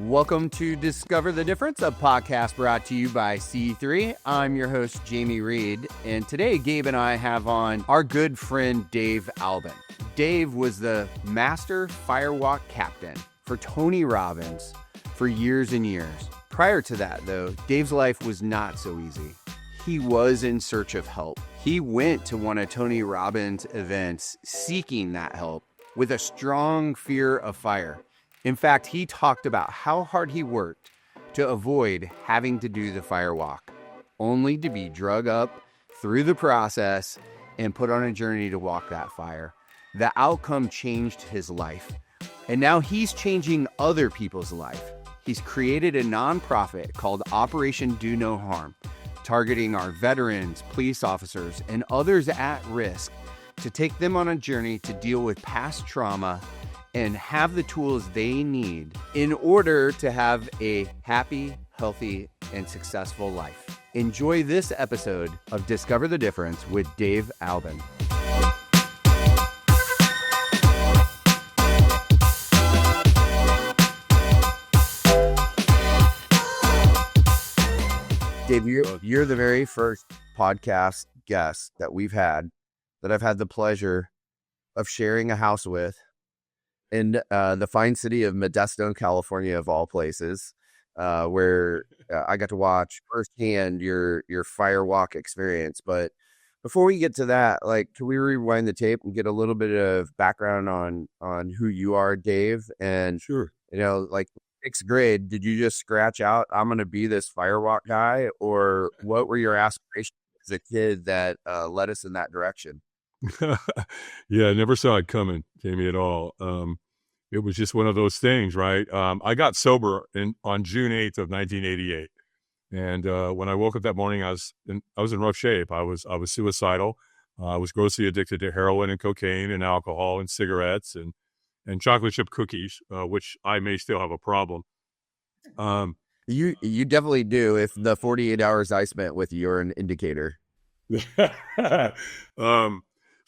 Welcome to Discover the Difference, a podcast brought to you by C3. I'm your host, Jamie Reed, and today Gabe and I have on our good friend, Dave Albin. Dave was the master Firewalk Captain for Tony Robbins for years and years. Prior to that, though, Dave's life was not so easy. He was in search of help. He went to one of Tony Robbins' events seeking that help with a strong fear of fire. In fact, he talked about how hard he worked to avoid having to do the firewalk, only to be drug up through the process and put on a journey to walk that fire. The outcome changed his life, and now he's changing other people's life. He's created a nonprofit called Operation Do No Harm, targeting our veterans, police officers, and others at risk to take them on a journey to deal with past trauma and have the tools they need in order to have a happy, healthy, and successful life. Enjoy this episode of Discover the Difference with Dave Albin. Dave, you're the very first podcast guest that we've had that I've had the pleasure of sharing a house with in the fine city of Modesto, California, of all places, where I got to watch firsthand your firewalk experience. But before we get to that, can we rewind the tape and get a little bit of background on who you are, Dave? And sure, sixth grade, did you just scratch out, I'm going to be this firewalk guy? Or what were your aspirations as a kid that led us in that direction? Yeah, I never saw it coming, Jamie, at all. It was just one of those things, right? I got sober on June 8th of 1988. And when I woke up that morning, I was in rough shape. I was suicidal. I was grossly addicted to heroin and cocaine and alcohol and cigarettes and chocolate chip cookies, which I may still have a problem. You definitely do if the 48 hours I spent with you are an indicator.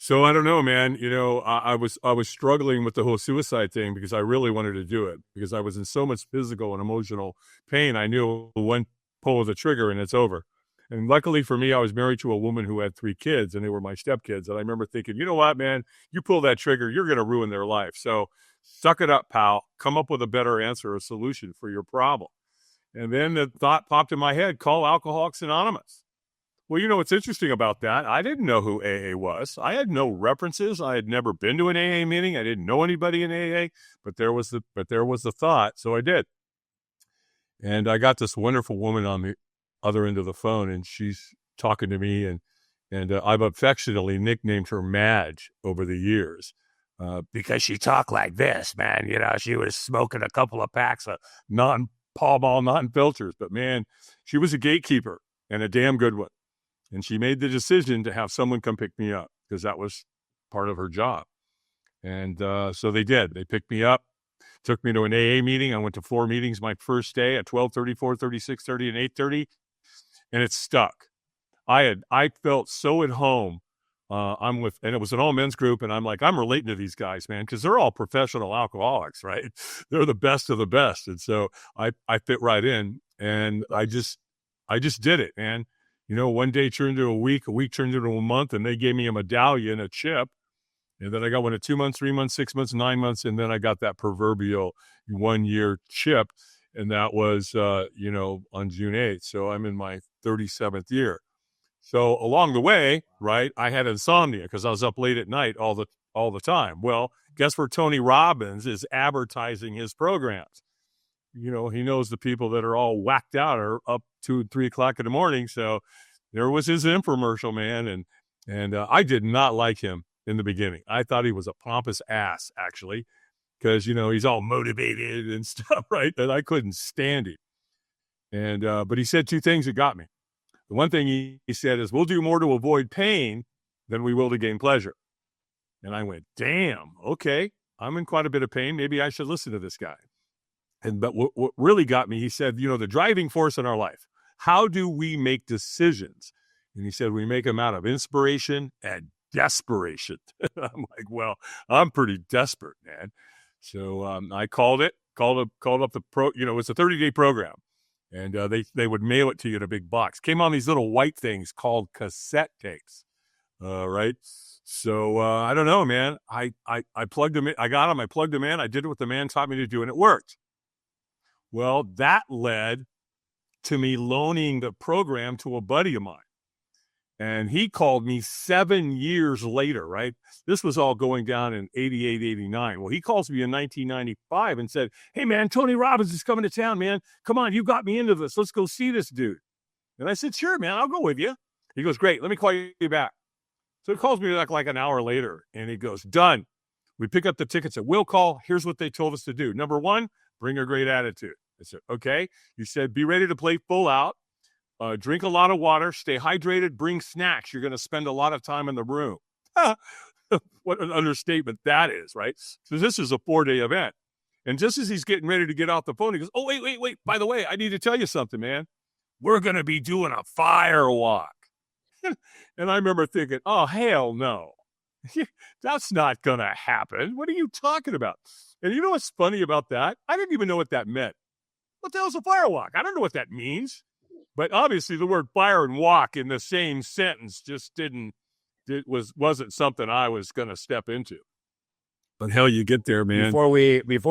So I don't know, man. I was struggling with the whole suicide thing because I really wanted to do it because I was in so much physical and emotional pain. I knew one pull of the trigger and it's over. And luckily for me, I was married to a woman who had 3 kids and they were my stepkids. And I remember thinking, you know what, man, you pull that trigger, you're going to ruin their life. So suck it up, pal. Come up with a better answer or solution for your problem. And then the thought popped in my head, call Alcoholics Anonymous. Well, what's interesting about that? I didn't know who AA was. I had no references. I had never been to an AA meeting. I didn't know anybody in AA, but there was the thought. So I did. And I got this wonderful woman on the other end of the phone, and she's talking to me, and I've affectionately nicknamed her Madge over the years because she talked like this, man. She was smoking a couple of packs of Pall Mall non-filters, but man, she was a gatekeeper and a damn good one. And she made the decision to have someone come pick me up because that was part of her job. And so they did. They picked me up, took me to an AA meeting. I went to 4 meetings my first day at 12:30, 4:30, 6:30, and 8:30, and it stuck. I felt so at home. And it was an all men's group, and I'm relating to these guys, man, because they're all professional alcoholics, right? They're the best of the best. And so I fit right in, and I just did it, man. One day turned into a week turned into a month, and they gave me a medallion, a chip. And then I got one at 2 months, 3 months, 6 months, 9 months. And then I got that proverbial 1-year chip. And that was, on June 8th. So I'm in my 37th year. So along the way, right, I had insomnia because I was up late at night all the time. Well, guess where Tony Robbins is advertising his programs? He knows the people that are all whacked out are up 2 and 3 o'clock in the morning. So there was his infomercial, man. And I did not like him in the beginning. I thought he was a pompous ass, actually, because, he's all motivated and stuff, right? And I couldn't stand him. And but he said 2 things that got me. The one thing he said is, we'll do more to avoid pain than we will to gain pleasure. And I went, damn, okay, I'm in quite a bit of pain. Maybe I should listen to this guy. But what really got me, he said, the driving force in our life, how do we make decisions? And he said, we make them out of inspiration and desperation. I'm like, well, I'm pretty desperate, man. So I called called up the it's a 30-day program. And they would mail it to you in a big box. Came on these little white things called cassette tapes. Right. So I don't know, man. I plugged them in. I got them. I plugged them in. I did what the man taught me to do, and it worked. Well, that led to me loaning the program to a buddy of mine. And he called me 7 years later, right? This was all going down in 88, 89. Well, he calls me in 1995 and said, hey, man, Tony Robbins is coming to town, man. Come on, you got me into this. Let's go see this dude. And I said, sure, man, I'll go with you. He goes, great, let me call you back. So he calls me back like an hour later, and he goes, done. We pick up the tickets at will call. Here's what they told us to do. Number one, bring a great attitude. I said, okay. You said, be ready to play full out. Drink a lot of water, stay hydrated, bring snacks. You're going to spend a lot of time in the room. What an understatement that is, right? So this is a 4-day event. And just as he's getting ready to get off the phone, he goes, oh, wait. By the way, I need to tell you something, man. We're going to be doing a firewalk. And I remember thinking, oh, hell no. That's not going to happen. What are you talking about? And you know what's funny about that? I didn't even know what that meant. What the hell's a firewalk? I don't know what that means. But obviously the word fire and walk in the same sentence just wasn't something I was going to step into. But hell, you get there, man. Before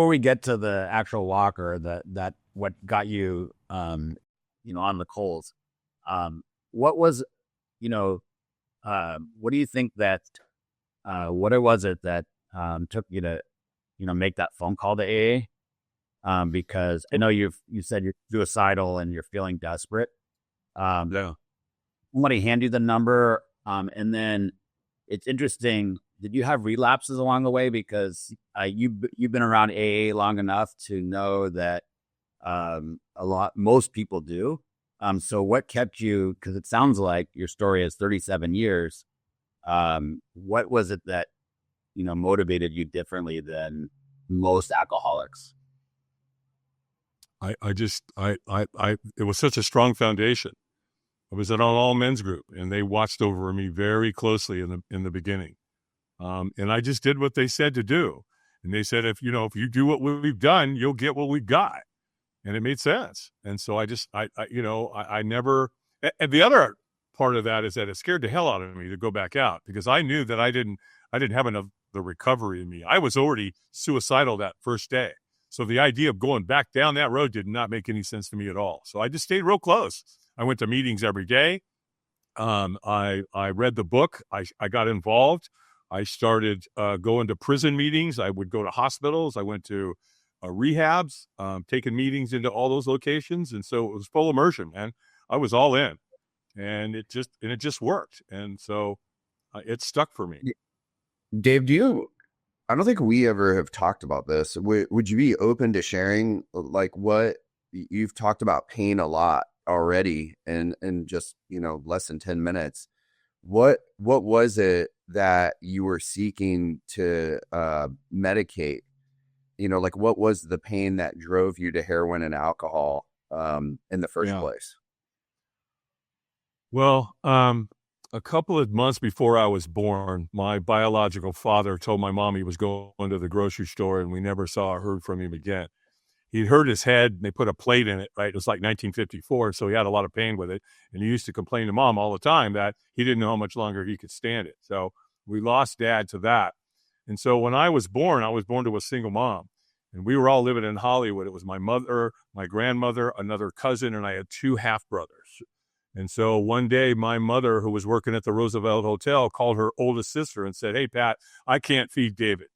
we get to the actual walk or that what got you, on the coals, what was, what do you think that, what was it that took you to, make that phone call to AA? Because I know you said you're suicidal and you're feeling desperate. Yeah. Somebody hand you the number. And then it's interesting. Did you have relapses along the way? Because you've been around AA long enough to know that most people do. So what kept you? Because it sounds like your story is 37 years. What was it that motivated you differently than most alcoholics? It was such a strong foundation. I was at an all men's group, and they watched over me very closely in the beginning. And I just did what they said to do. And they said, if you do what we've done, you'll get what we've got. And it made sense. And so I never, and the other part of that is that it scared the hell out of me to go back out, because I knew that I didn't have enough the recovery in me. I was already suicidal that first day. So the idea of going back down that road did not make any sense to me at all. So I just stayed real close. I went to meetings every day. I read the book. I got involved. I started going to prison meetings. I would go to hospitals. I went to rehabs, taking meetings into all those locations. And so it was full immersion, man. I was all in, and it just worked. And so it stuck for me. Dave, I don't think we ever have talked about this. Would you be open to sharing, like, what you've talked about pain a lot already and just, less than 10 minutes. What was it that you were seeking to medicate? Like, what was the pain that drove you to heroin and alcohol in the first place? Well, a couple of months before I was born, my biological father told my mom he was going to the grocery store, and we never saw or heard from him again. He'd hurt his head, and they put a plate in it, right? It was like 1954, so he had a lot of pain with it. And he used to complain to mom all the time that he didn't know how much longer he could stand it. So we lost dad to that. And so when I was born to a single mom. And we were all living in Hollywood. It was my mother, my grandmother, another cousin, and I had 2 half-brothers. And so one day, my mother, who was working at the Roosevelt Hotel, called her oldest sister and said, "Hey, Pat, I can't feed David.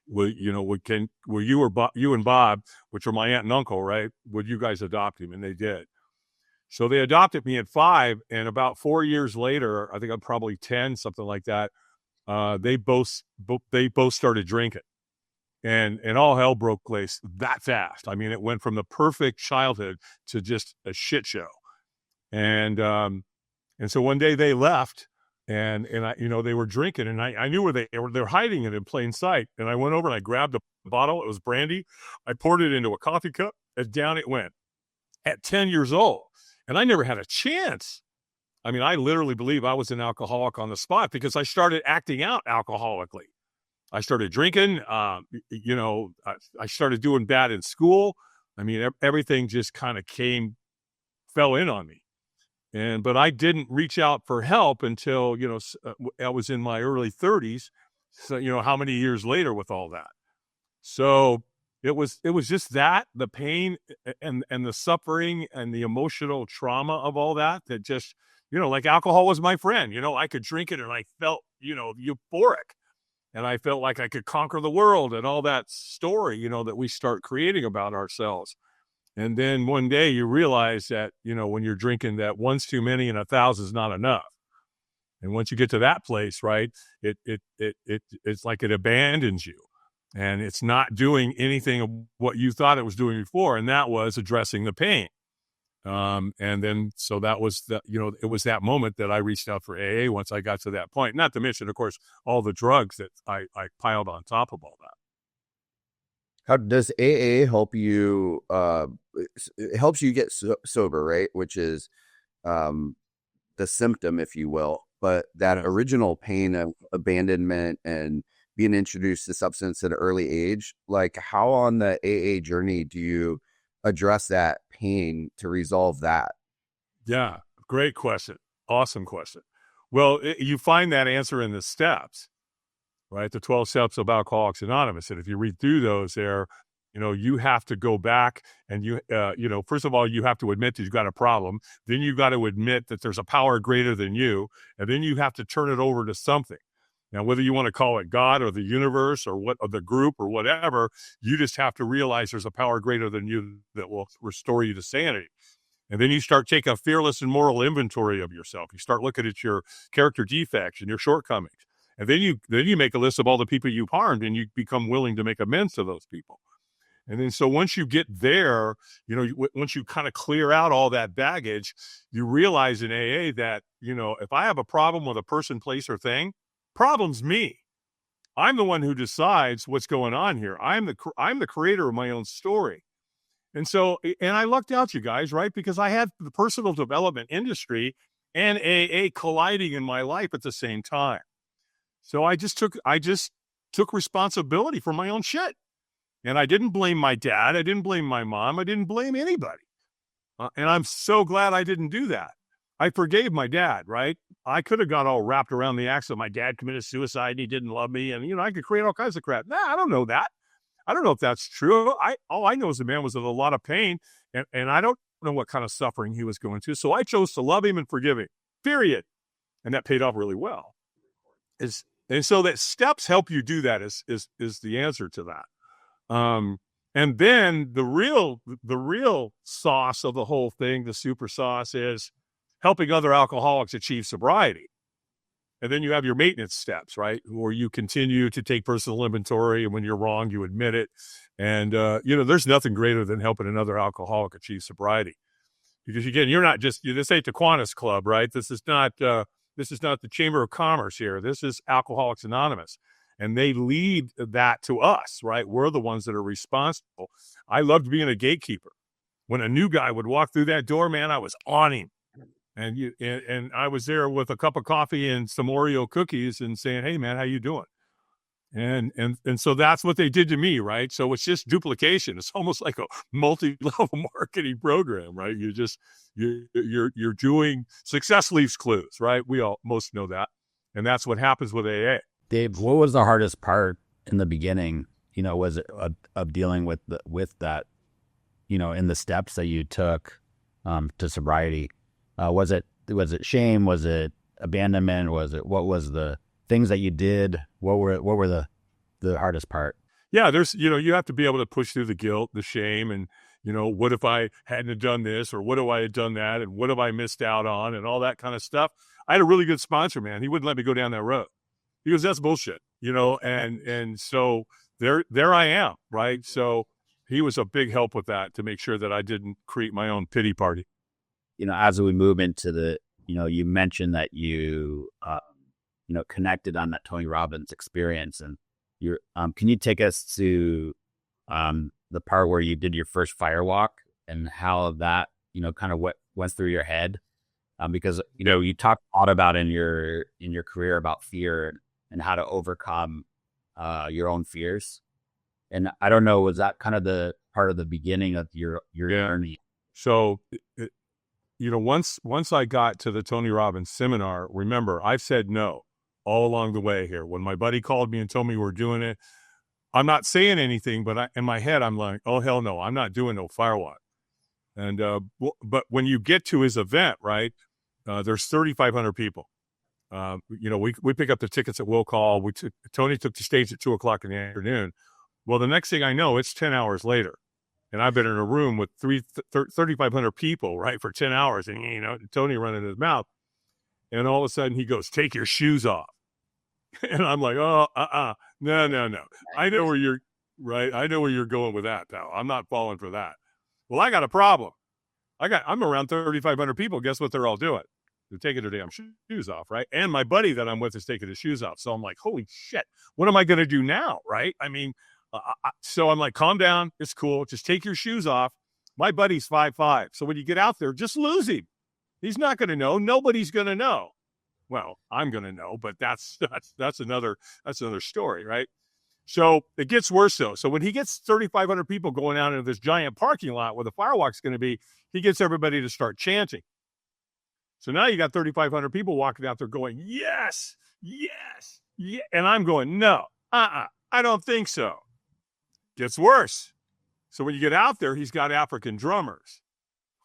Will you and Bob, which are my aunt and uncle, right? Would you guys adopt him?" And they did. So they adopted me at 5, and about 4 years later, I think I'm probably 10, something like that. They both started drinking, and all hell broke loose that fast. I mean, it went from the perfect childhood to just a shit show. And so one day they left, and I, they were drinking, and I knew where they were. They're hiding it in plain sight. And I went over and I grabbed a bottle. It was brandy. I poured it into a coffee cup, and down it went at 10 years old. And I never had a chance. I mean, I literally believe I was an alcoholic on the spot because I started acting out alcoholically. I started drinking. I started doing bad in school. I mean, everything just kind of fell in on me. But I didn't reach out for help until, I was in my early 30s. So, how many years later with all that? So it was just that, the pain and the suffering and the emotional trauma of all that just, like alcohol was my friend. I could drink it and I felt, euphoric. And I felt like I could conquer the world and all that story, that we start creating about ourselves. And then one day you realize that, when you're drinking, that one's too many and 1,000 is not enough. And once you get to that place, right, it's like it abandons you and it's not doing anything of what you thought it was doing before. And that was addressing the pain. And then, so that was it was that moment that I reached out for AA once I got to that point, not to mention, of course, all the drugs that I piled on top of all that. How does AA help you? It helps you get sober, right? Which is the symptom, if you will. But that original pain of abandonment and being introduced to substance at an early age, like how on the AA journey do you address that pain to resolve that? Yeah, great question. Awesome question. Well, you find that answer in the steps, right? The 12 steps of Alcoholics Anonymous. And if you read through those there, you have to go back and first of all, you have to admit that you've got a problem. Then you've got to admit that there's a power greater than you. And then you have to turn it over to something. Now, whether you want to call it God or the universe or the group or whatever, you just have to realize there's a power greater than you that will restore you to sanity. And then you start taking a fearless and moral inventory of yourself. You start looking at your character defects and your shortcomings. And then you make a list of all the people you've harmed and you become willing to make amends to those people. And then so once you get there, once you kind of clear out all that baggage, you realize in AA that, if I have a problem with a person, place, or thing, problem's me. I'm the one who decides what's going on here. I'm the creator of my own story. And so, and I lucked out, you guys, right? Because I had the personal development industry and AA colliding in my life at the same time. So I just took responsibility for my own shit. And I didn't blame my dad. I didn't blame my mom. I didn't blame anybody. And I'm so glad I didn't do that. I forgave my dad, right? I could have got all wrapped around the axle. My dad committed suicide and he didn't love me. And, I could create all kinds of crap. Nah, I don't know that. I don't know if that's true. All I know is the man was in a lot of pain and I don't know what kind of suffering he was going through. So I chose to love him and forgive him, period. And that paid off really well. And so that steps help you do that is the answer to that. And then the real sauce of the whole thing, the super sauce, is helping other alcoholics achieve sobriety. And then you have your maintenance steps, right? Where you continue to take personal inventory. And when you're wrong, you admit it. And, there's nothing greater than helping another alcoholic achieve sobriety. Because again, you're not just, this ain't the Kiwanis Club, right? This is not the Chamber of Commerce here. This is Alcoholics Anonymous. And they lead that to us, right? We're the ones that are responsible. I loved being a gatekeeper. When a new guy would walk through that door, man, I was on him. And I was there with a cup of coffee and some Oreo cookies and saying, "Hey, man, how you doing?" And so that's what they did to me, right? So it's just duplication. It's almost like a multi-level marketing program, right? You're doing success leaves clues, right? We all most know that, and that's what happens with AA. Dave, what was the hardest part in the beginning? Was it of dealing with that? In the steps that you took to sobriety. Was it shame? Was it abandonment? What was the things that you did? What were the hardest part? Yeah, there's you have to be able to push through the guilt, the shame, and what if I hadn't have done this, or what if I had done that, and what have I missed out on, and all that kind of stuff. I had a really good sponsor, man. He wouldn't let me go down that road. He goes, "That's bullshit," and so there I am, right? So he was a big help with that to make sure that I didn't create my own pity party. As we move into the, you mentioned that you, connected on that Tony Robbins experience, and can you take us to the part where you did your first firewalk and how that, kind of what went through your head? Because, you talk a lot about in your career about fear and how to overcome your own fears. And I don't know, was that kind of the part of the beginning of your journey? So, once I got to the Tony Robbins seminar, remember, I've said no all along the way here. When my buddy called me and told me we're doing it, I'm not saying anything, but in my head, I'm like, oh, hell no, I'm not doing no Firewalk. And, but when you get to his event, right, there's 3,500 people. We pick up the tickets at will call. Tony took the stage at 2:00 in the afternoon. Well, the next thing I know, it's 10 hours later. And I've been in a room with 3,500 people, right, for 10 hours. And, Tony running his mouth. And all of a sudden he goes, take your shoes off. And I'm like, oh, no. I know where you're right. I know where you're going with that, pal. I'm not falling for that. Well, I got a problem. I'm around 3,500 people. Guess what they're all doing? They're taking their damn shoes off, right? And my buddy that I'm with is taking his shoes off. So I'm like, holy shit, what am I going to do now, right? I mean, so I'm like, calm down. It's cool. Just take your shoes off. My buddy's 5'5". So when you get out there, just lose him. He's not going to know. Nobody's going to know. Well, I'm going to know, but that's another story, right? So it gets worse though. So when he gets 3,500 people going out into this giant parking lot where the Firewalk's going to be, he gets everybody to start chanting. So now you got 3,500 people walking out there going, yes, yes, yeah. And I'm going, no, I don't think so. Gets worse. So when you get out there, he's got African drummers.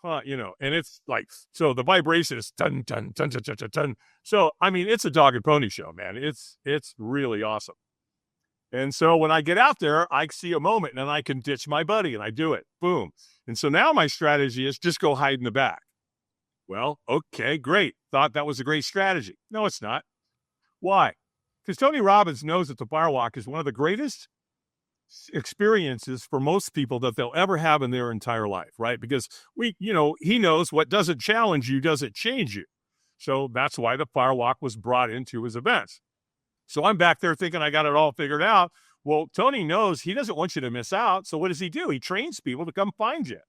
And it's like, so the vibration is dun, dun, dun, dun, dun, dun, dun. So, I mean, it's a dog and pony show, man. It's really awesome. And so when I get out there, I see a moment and I can ditch my buddy and I do it. Boom. And so now my strategy is just go hide in the back. Well, okay, great. Thought that was a great strategy. No, it's not. Why? Because Tony Robbins knows that the Firewalk is one of the greatest experiences for most people that they'll ever have in their entire life, right? Because he knows what doesn't challenge you doesn't change you. So that's why the Firewalk was brought into his events. So I'm back there thinking I got it all figured out. Well, Tony knows he doesn't want you to miss out. So what does he do? He trains people to come find you.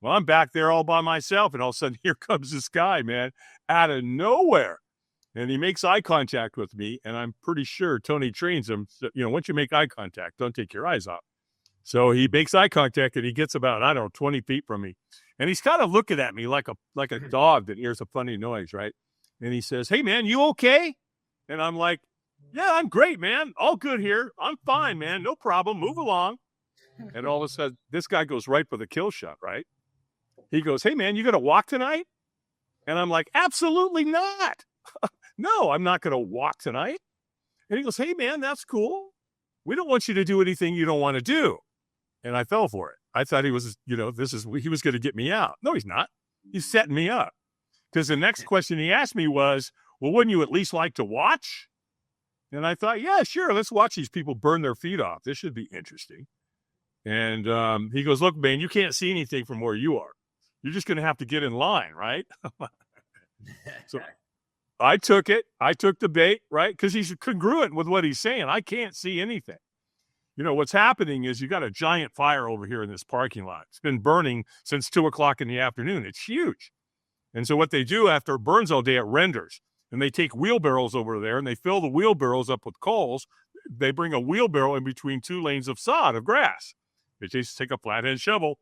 Well, I'm back there all by myself, and all of a sudden here comes this guy, man, out of nowhere. And he makes eye contact with me, and I'm pretty sure Tony trains him. So, once you make eye contact, don't take your eyes off. So he makes eye contact, and he gets about, 20 feet from me. And he's kind of looking at me like a dog that hears a funny noise, right? And he says, hey, man, you okay? And I'm like, yeah, I'm great, man. All good here. I'm fine, man. No problem. Move along. And all of a sudden, this guy goes right for the kill shot, right? He goes, hey, man, you going to walk tonight? And I'm like, absolutely not. No, I'm not going to walk tonight. And he goes, hey, man, that's cool. We don't want you to do anything you don't want to do. And I fell for it. I thought he was, he was going to get me out. No, he's not. He's setting me up. Because the next question he asked me was, well, wouldn't you at least like to watch? And I thought, yeah, sure. Let's watch these people burn their feet off. This should be interesting. And he goes, look, man, you can't see anything from where you are. You're just going to have to get in line, right? So I took it. I took the bait, right? Because he's congruent with what he's saying. I can't see anything. What's happening is you got a giant fire over here in this parking lot. It's been burning since 2:00 in the afternoon. It's huge. And so what they do after it burns all day, it renders. And they take wheelbarrows over there and they fill the wheelbarrows up with coals. They bring a wheelbarrow in between two lanes of sod, of grass. They just take a flathead shovel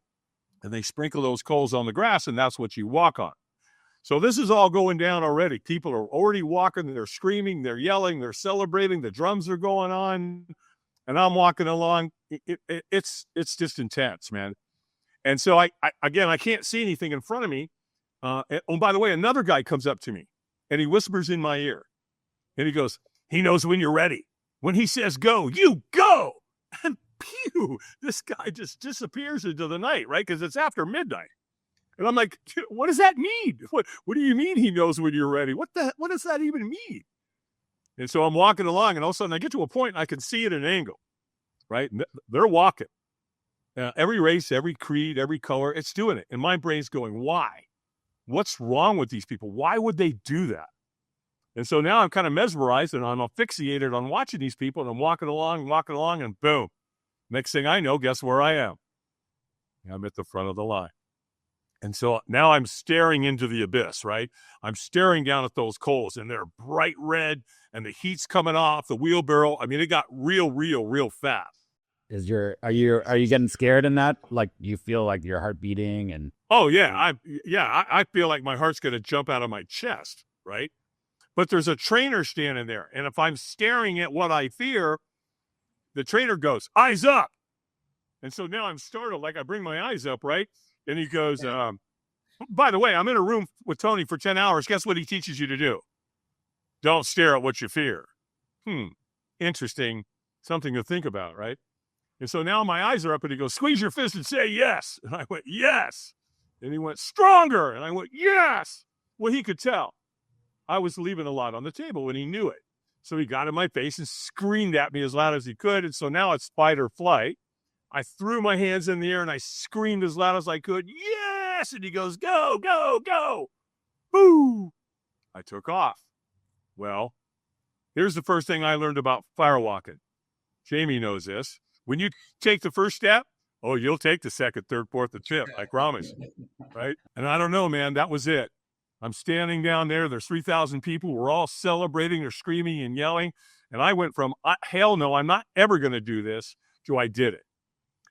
and they sprinkle those coals on the grass, and that's what you walk on. So this is all going down already. People are already walking. They're screaming. They're yelling. They're celebrating. The drums are going on. And I'm walking along. It's just intense, man. And so I can't see anything in front of me. By the way, another guy comes up to me, and he whispers in my ear. And he goes, he knows when you're ready. When he says go, you go. And pew, this guy just disappears into the night, right? Because it's after midnight. And I'm like, what does that mean? What do you mean he knows when you're ready? What does that even mean? And so I'm walking along, and all of a sudden I get to a point and I can see it at an angle, right? And they're walking. Every race, every creed, every color, it's doing it. And my brain's going, why? What's wrong with these people? Why would they do that? And so now I'm kind of mesmerized and I'm asphyxiated on watching these people, and I'm walking along, and boom. Next thing I know, guess where I am? I'm at the front of the line. And so now I'm staring into the abyss, right? I'm staring down at those coals, and they're bright red, and the heat's coming off the wheelbarrow. I mean, it got real fast. Are you getting scared in that? Like, you feel like your heart beating and? Oh yeah, I feel like my heart's going to jump out of my chest, right? But there's a trainer standing there, and if I'm staring at what I fear, the trainer goes, "Eyes up," and so now I'm startled. Like, I bring my eyes up, right, and he goes, "By the way, I'm in a room with Tony for 10 hours. Guess what he teaches you to do? Don't stare at what you fear." Interesting, something to think about, right? And so now my eyes are up, and he goes, "Squeeze your fist and say yes." And I went, "Yes." And he went, "Stronger." And I went, "Yes." Well, he could tell I was leaving a lot on the table, and he knew it. So he got in my face and screamed at me as loud as he could. And so now it's fight or flight. I threw my hands in the air, and I screamed as loud as I could, "Yes!" And he goes, "Go, go, go." Boo! I took off. Well, here's the first thing I learned about firewalking. Jamie knows this. When you take the first step, oh, you'll take the second, third, fourth, and fifth, I promise. Right? And I don't know, man, that was it. I'm standing down there. There's 3,000 people. We're all celebrating. They're screaming and yelling. And I went from, hell no, I'm not ever going to do this, to I did it.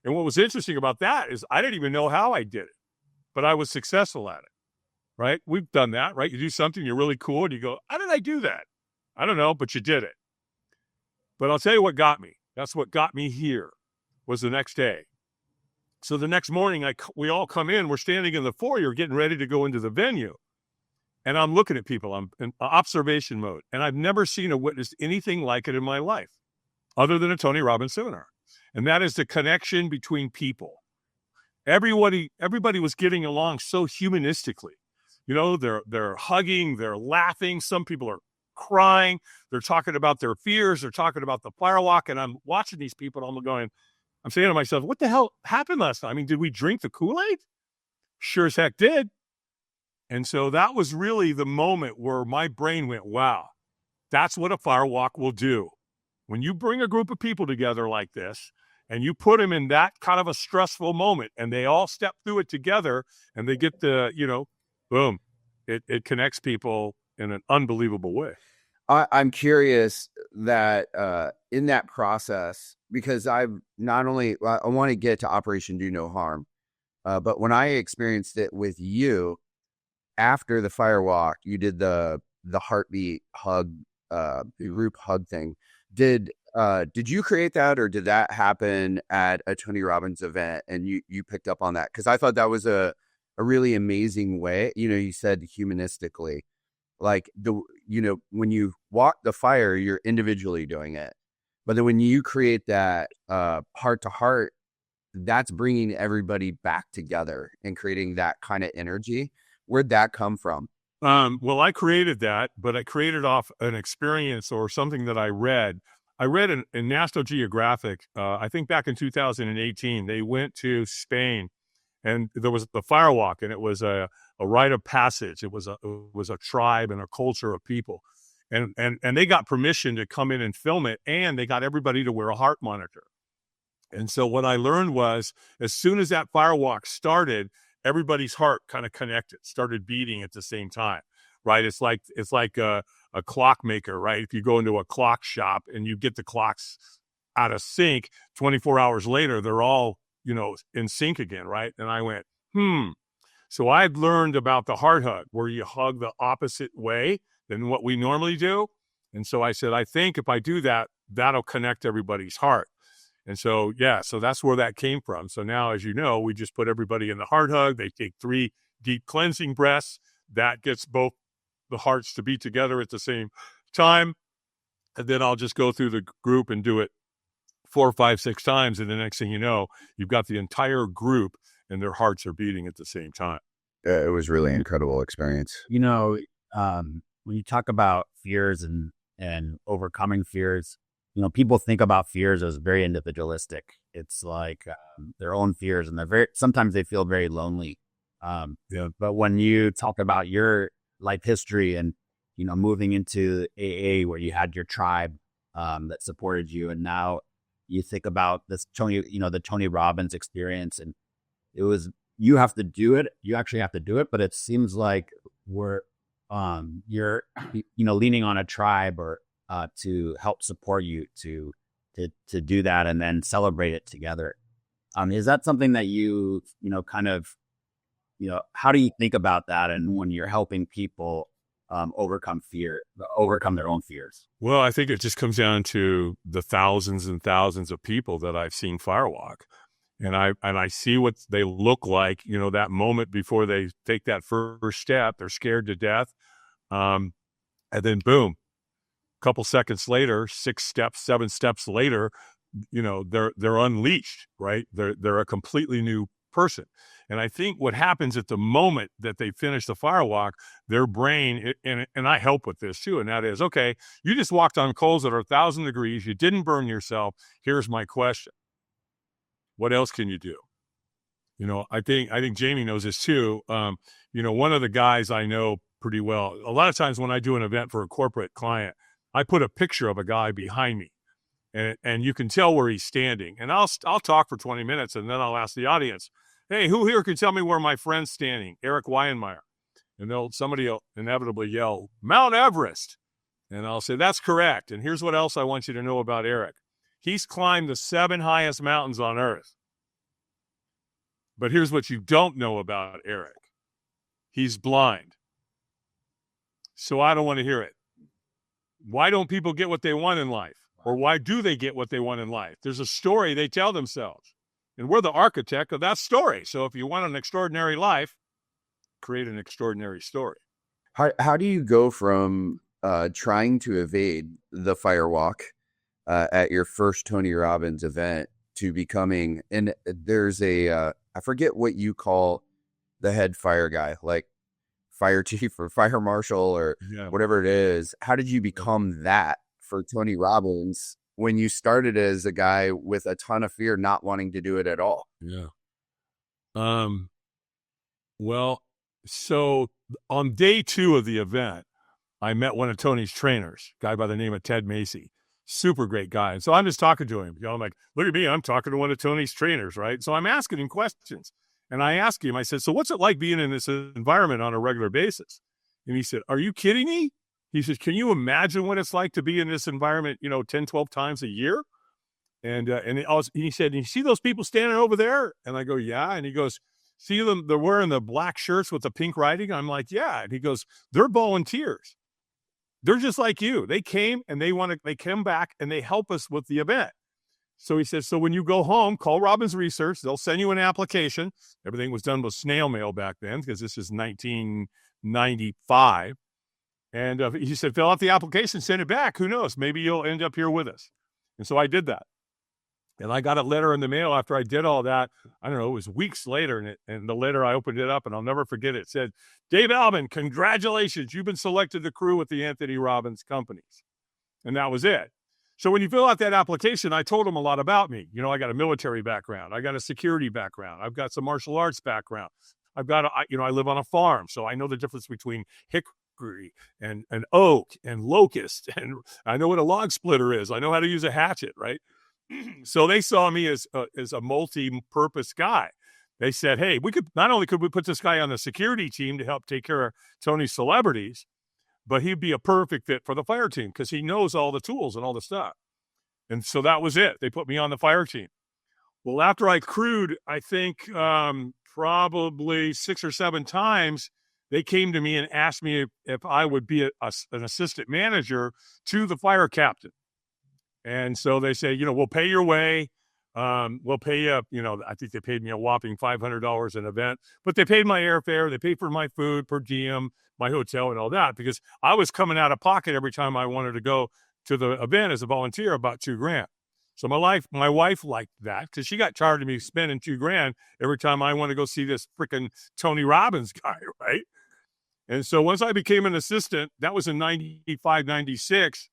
And what was interesting about that is I didn't even know how I did it, but I was successful at it, right? We've done that, right? You do something, you're really cool, and you go, how did I do that? I don't know, but you did it. But I'll tell you what got me. That's what got me here, was the next day. So the next morning, we all come in. We're standing in the foyer getting ready to go into the venue. And I'm looking at people. I'm in observation mode. And I've never seen or witnessed anything like it in my life, other than a Tony Robbins seminar. And that is the connection between people. Everybody was getting along so humanistically. You know, they're hugging, they're laughing. Some people are crying. They're talking about their fears. They're talking about the firewalk. And I'm watching these people, and I'm saying to myself, what the hell happened last night? I mean, did we drink the Kool-Aid? Sure as heck did. And so that was really the moment where my brain went, wow, that's what a firewalk will do. When you bring a group of people together like this, and you put them in that kind of a stressful moment, and they all step through it together, and they get boom, it connects people in an unbelievable way. I'm curious that in that process, because I want to get to Operation Do No Harm, but when I experienced it with you, after the firewalk, you did the heartbeat hug, group hug thing. Did you create that, or did that happen at a Tony Robbins event and you picked up on that? Because I thought that was a really amazing way. You know, you said humanistically, like when you walk the fire, you're individually doing it, but then when you create that heart to heart, that's bringing everybody back together and creating that kind of energy. Where'd that come from? Well, I created that, but I created off an experience or something that I read. I read in National Geographic, I think back in 2018, they went to Spain, and there was the firewalk, and it was a rite of passage. It was a tribe and a culture of people, and they got permission to come in and film it, and they got everybody to wear a heart monitor. And so what I learned was, as soon as that firewalk started, everybody's heart kind of connected, started beating at the same time, right? It's like a clockmaker, right? If you go into a clock shop and you get the clocks out of sync, 24 hours later, they're all, in sync again, right? And I went, So I'd learned about the heart hug, where you hug the opposite way than what we normally do. And so I said, I think if I do that, that'll connect everybody's heart. And so, so that's where that came from. So now, as you know, we just put everybody in the heart hug. They take 3 deep cleansing breaths. That gets both the hearts to beat together at the same time. And then I'll just go through the group and do it 4, 5, 6 times. And the next thing you know, you've got the entire group and their hearts are beating at the same time. It was really incredible experience. When you talk about fears and overcoming fears, people think about fears as very individualistic. It's like their own fears, and sometimes they feel very lonely. But when you talk about your life history and, moving into AA, where you had your tribe that supported you, and now you think about this the Tony Robbins experience, and it was you have to do it. You actually have to do it, but it seems like you're leaning on a tribe or to help support you to do that and then celebrate it together. Is that something that you how do you think about that? And when you're helping people overcome their own fears? Well, I think it just comes down to the thousands and thousands of people that I've seen Firewalk. And I see what they look like, that moment before they take that first step. They're scared to death. And then boom, a couple seconds later, 6 steps, 7 steps later, they're unleashed, right? They're a completely new person. And I think what happens at the moment that they finish the Firewalk, their brain, and I help with this too, and that is, okay, you just walked on coals that are 1,000 degrees. You didn't burn yourself. Here's my question. What else can you do? I think Jamie knows this too. One of the guys I know pretty well, a lot of times when I do an event for a corporate client, I put a picture of a guy behind me and you can tell where he's standing. And I'll talk for 20 minutes and then I'll ask the audience, hey, who here can tell me where my friend's standing? Eric Weinmeier. And somebody will inevitably yell, Mount Everest. And I'll say, that's correct. And here's what else I want you to know about Eric. He's climbed the 7 highest mountains on earth. But here's what you don't know about Eric. He's blind. So I don't want to hear it. Why don't people get what they want in life? Or why do they get what they want in life? There's a story they tell themselves. And we're the architect of that story. So if you want an extraordinary life, create an extraordinary story. How do you go from trying to evade the Firewalk at your first Tony Robbins event to becoming, and there's I forget what you call the head fire guy, like fire chief or fire marshal or whatever it is. How did you become that for Tony Robbins when you started as a guy with a ton of fear, not wanting to do it at all? Yeah. Well, so on day 2 of the event, I met one of Tony's trainers, a guy by the name of Ted Macy. Super great guy. And so I'm just talking to him. I'm like, look at me, I'm talking to one of Tony's trainers, right? So I'm asking him questions. And I asked him, I said, so what's it like being in this environment on a regular basis? And he said, are you kidding me? He says, can you imagine what it's like to be in this environment, 10, 12 times a year? And he said, you see those people standing over there? And I go, yeah. And he goes, see them, they're wearing the black shirts with the pink writing? I'm like, yeah. And he goes, they're volunteers. They're just like you. They came and they come back and they help us with the event. So he says, so when you go home, call Robbins Research. They'll send you an application. Everything was done with snail mail back then because this is 1995. And he said, fill out the application, send it back. Who knows? Maybe you'll end up here with us. And so I did that. And I got a letter in the mail after I did all that. I don't know, it was weeks later. And the letter, I opened it up and I'll never forget it. It said, Dave Albin, congratulations. You've been selected to crew with the Anthony Robbins companies. And that was it. So when you fill out that application, I told them a lot about me. I got a military background. I got a security background. I've got some martial arts background. I live on a farm. So I know the difference between hickory and oak and locust. And I know what a log splitter is. I know how to use a hatchet, right? So they saw me as a multi-purpose guy. They said, hey, not only could we put this guy on the security team to help take care of Tony's celebrities, but he'd be a perfect fit for the fire team because he knows all the tools and all the stuff. And so that was it. They put me on the fire team. Well, after I crewed, I think probably 6 or 7 times, they came to me and asked me if I would be an assistant manager to the fire captain. And so they say, we'll pay your way. We'll pay you, I think they paid me a whopping $500 an event, but they paid my airfare. They paid for my food, per diem, my hotel and all that, because I was coming out of pocket every time I wanted to go to the event as a volunteer, about $2,000. So my wife liked that because she got tired of me spending $2,000 every time I want to go see this freaking Tony Robbins guy, right? And so once I became an assistant, that was in 95, 96.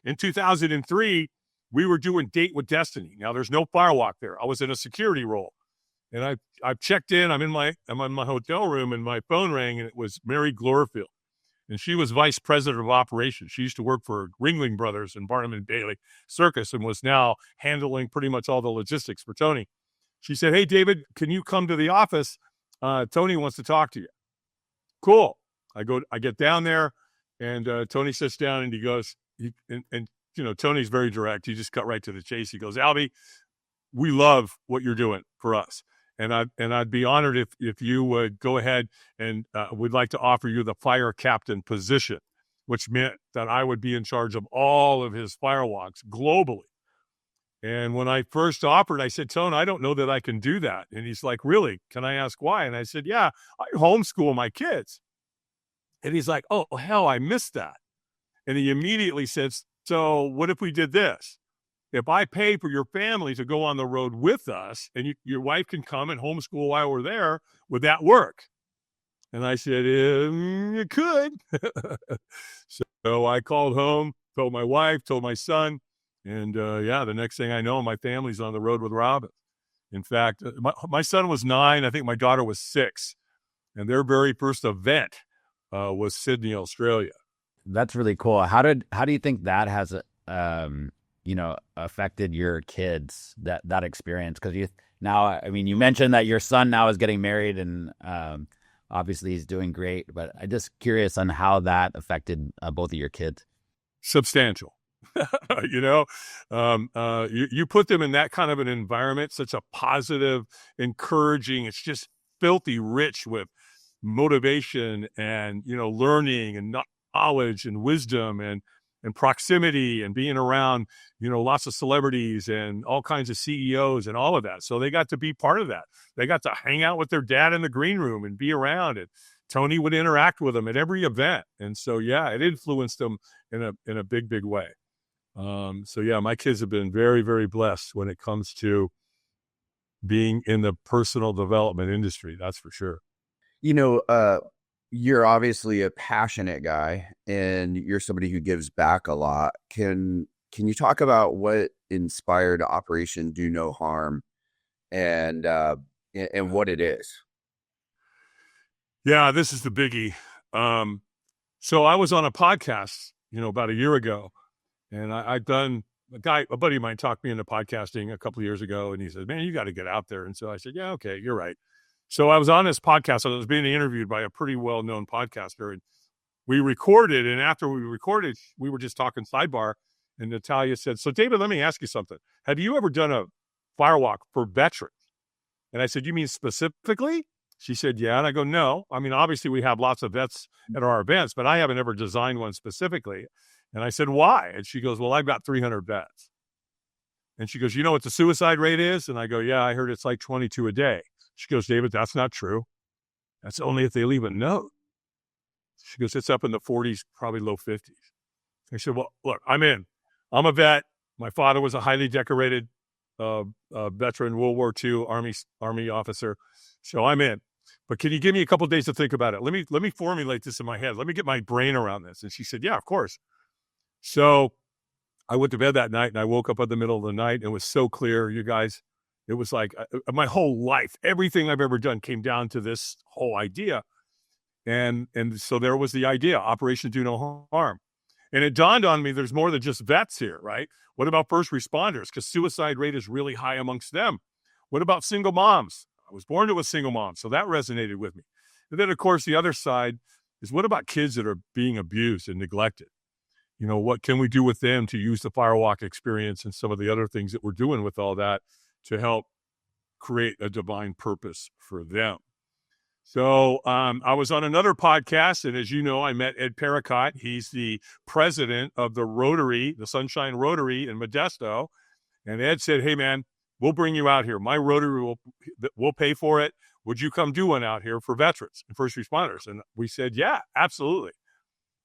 In 2003, we were doing Date with Destiny. Now, there's no Firewalk there. I was in a security role. And I checked in. I'm in my hotel room, and my phone rang, and it was Mary Glorfield. And she was vice president of operations. She used to work for Ringling Brothers and Barnum and Bailey Circus and was now handling pretty much all the logistics for Tony. She said, "Hey, David, can you come to the office? Tony wants to talk to you." Cool. I get down there, and Tony sits down, and he goes, Tony's very direct. He just cut right to the chase. He goes, "Albie, we love what you're doing for us. And I'd be honored if you would go ahead and would like to offer you the fire captain position," which meant that I would be in charge of all of his firewalks globally. And when I first offered, I said, "Tone, I don't know that I can do that." And he's like, "Really? Can I ask why?" And I said, "Yeah, I homeschool my kids." And he's like, "Oh, hell, I missed that." And he immediately says, "So what if we did this? If I pay for your family to go on the road with us and your wife can come and homeschool while we're there, would that work?" And I said, "It could." So I called home, told my wife, told my son. And the next thing I know, my family's on the road with Robin. In fact, my son was 9. I think my daughter was 6. And their very first event was Sydney, Australia. That's really cool. How do you think that has affected your kids, that experience? Because you mentioned that your son now is getting married, and obviously he's doing great, but I'm just curious on how that affected both of your kids. Substantial. You put them in that kind of an environment, such a positive, encouraging, it's just filthy rich with motivation and, learning and knowledge and wisdom and proximity and being around, lots of celebrities and all kinds of CEOs and all of that. So they got to be part of that. They got to hang out with their dad in the green room and be around it. Tony would interact with them at every event. And so, it influenced them in a big, big way. My kids have been very, very blessed when it comes to being in the personal development industry. That's for sure. You're obviously a passionate guy, and you're somebody who gives back a lot. Can you talk about what inspired Operation Do No Harm and what it is? Yeah, this is the biggie. So I was on a podcast, about a year ago, and I'd done a buddy of mine talked me into podcasting a couple of years ago, and he said, "Man, you got to get out there." And so I said, "Yeah, okay, you're right." So I was on this podcast. I was being interviewed by a pretty well-known podcaster, and we recorded. And after we recorded, we were just talking sidebar, and Natalia said, "So David, let me ask you something. Have you ever done a firewalk for veterans?" And I said, "You mean specifically?" She said, "Yeah." And I go, "No. I mean, obviously we have lots of vets at our events, but I haven't ever designed one specifically." And I said, "Why?" And she goes, "Well, I've got 300 vets." And she goes, "You know what the suicide rate is?" And I go, "Yeah, I heard it's like 22 a day." She goes, "David, that's not true. That's only if they leave a note." She goes, "It's up in the 40s, probably low 50s. I said, "Well, look, I'm in. I'm a vet. My father was a highly decorated veteran, World War II Army officer. So I'm in. But can you give me a couple of days to think about it? Let me formulate this in my head. Let me get my brain around this." And she said, "Yeah, of course." So I went to bed that night, and I woke up in the middle of the night, and it was so clear, you guys. It was like my whole life, everything I've ever done came down to this whole idea. And so there was the idea, Operation Do No Harm. And it dawned on me, there's more than just vets here, right? What about first responders? Because suicide rate is really high amongst them. What about single moms? I was born to a single mom, so that resonated with me. And then, of course, the other side is, what about kids that are being abused and neglected? What can we do with them to use the Firewalk experience and some of the other things that we're doing with all that to help create a divine purpose for them? So I was on another podcast, and as you know, I met Ed Perricott. He's the president of the Rotary, the Sunshine Rotary in Modesto. And Ed said, "Hey, man, we'll bring you out here. My Rotary will pay for it. Would you come do one out here for veterans and first responders?" And we said, "Yeah, absolutely."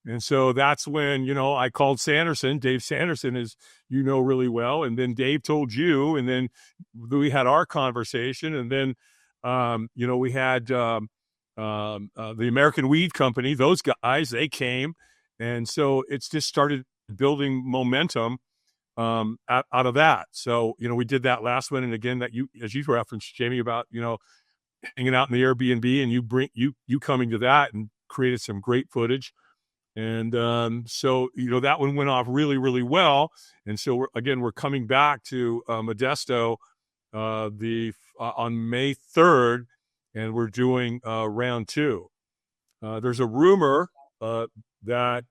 And so that's when, I called Sanderson. Dave Sanderson is, really well. And then Dave told you, and then we had our conversation. And then, we had the American Weed Company, those guys, they came. And so it's just started building momentum out of that. So, we did that last one. And again, as you referenced, Jamie, about, hanging out in the Airbnb, and you coming to that and created some great footage. And so, that one went off really, really well. And so, we're coming back to Modesto on May 3rd, and we're doing round 2. There's a rumor that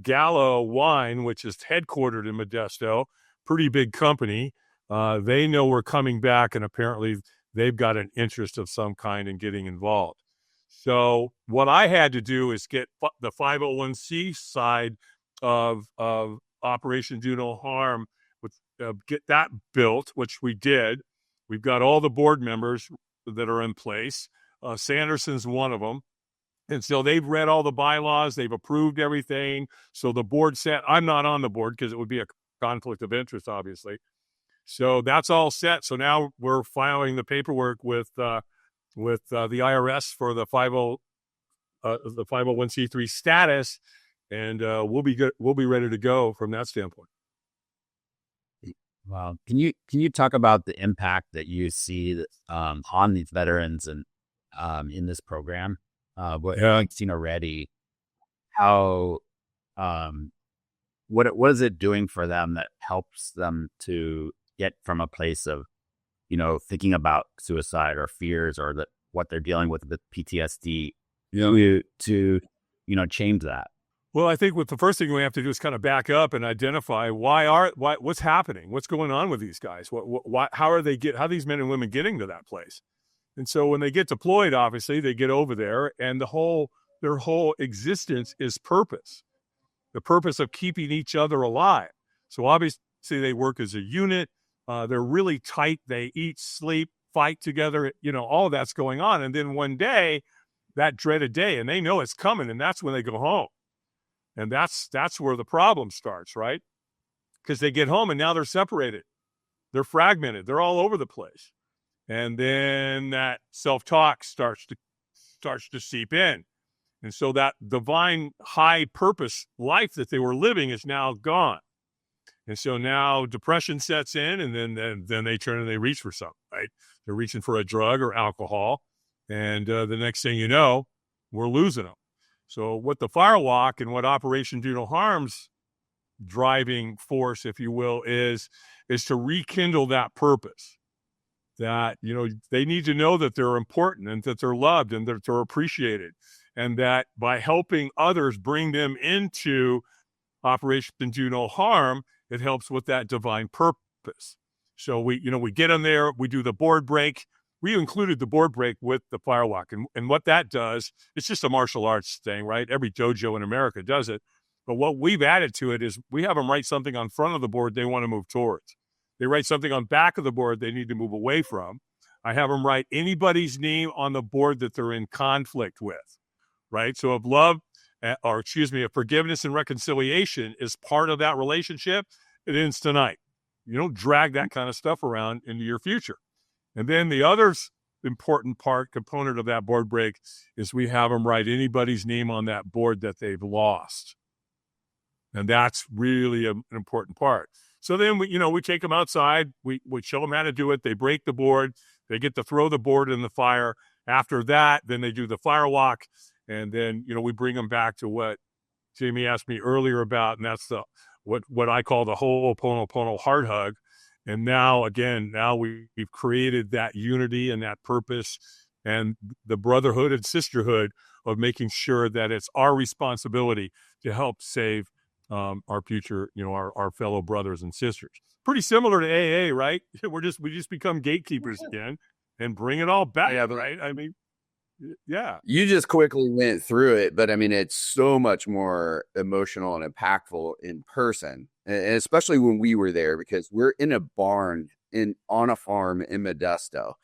Gallo Wine, which is headquartered in Modesto, pretty big company, they know we're coming back, and apparently they've got an interest of some kind in getting involved. So what I had to do is get the 501c side of Operation Do No Harm, get that built, which we did. We've got all the board members that are in place. Sanderson's one of them. And so they've read all the bylaws. They've approved everything. So the board set. I'm not on the board because it would be a conflict of interest, obviously. So that's all set. So now we're filing the paperwork with the IRS for the 501c3 status, and we'll be good. We'll be ready to go from that standpoint. Wow. Can you talk about the impact that you see on these veterans and in this program? What you've seen already? How what is it doing for them that helps them to get from a place of, thinking about suicide or fears or what they're dealing with PTSD to change that? Well, I think the first thing we have to do is kind of back up and identify what's happening, what's going on with these guys, how are these men and women getting to that place? And so when they get deployed, obviously they get over there, and their whole existence is purpose, the purpose of keeping each other alive. So obviously they work as a unit. They're really tight. They eat, sleep, fight together. All of that's going on. And then one day, that dreaded day, and they know it's coming, and that's when they go home. And that's where the problem starts, right? Because they get home and now they're separated. They're fragmented. They're all over the place. And then that self-talk starts to seep in. And so that divine high purpose life that they were living is now gone. And so now depression sets in, and then they turn and they reach for something, right? They're reaching for a drug or alcohol. And the next thing you know, we're losing them. So what the Firewalk and what Operation Do No Harm's driving force, if you will, is to rekindle that purpose. That, they need to know that they're important and that they're loved and that they're appreciated. And that by helping others bring them into Operation Do No Harm, it helps with that divine purpose. So we get them there, we do the board break. We included the board break with the Firewalk. And what that does, it's just a martial arts thing, right? Every dojo in America does it. But what we've added to it is we have them write something on front of the board they want to move towards. They write something on back of the board they need to move away from. I have them write anybody's name on the board that they're in conflict with, right? So if forgiveness and reconciliation is part of that relationship, it ends tonight. You don't drag that kind of stuff around into your future. And then the other important component of that board break is we have them write anybody's name on that board that they've lost. And that's really an important part. So then we take them outside, we show them how to do it. They break the board. They get to throw the board in the fire. After that, then they do the Firewalk. And then, we bring them back to what Jamie asked me earlier about, and that's what I call the Ho'oponopono heart hug. And now we've created that unity and that purpose and the brotherhood and sisterhood of making sure that it's our responsibility to help save our future, our fellow brothers and sisters. Pretty similar to AA, right? We just become gatekeepers again and bring it all back, right? I mean, yeah. You just quickly went through it, but I mean, it's so much more emotional and impactful in person, and especially when we were there, because we're in a barn on a farm in Modesto.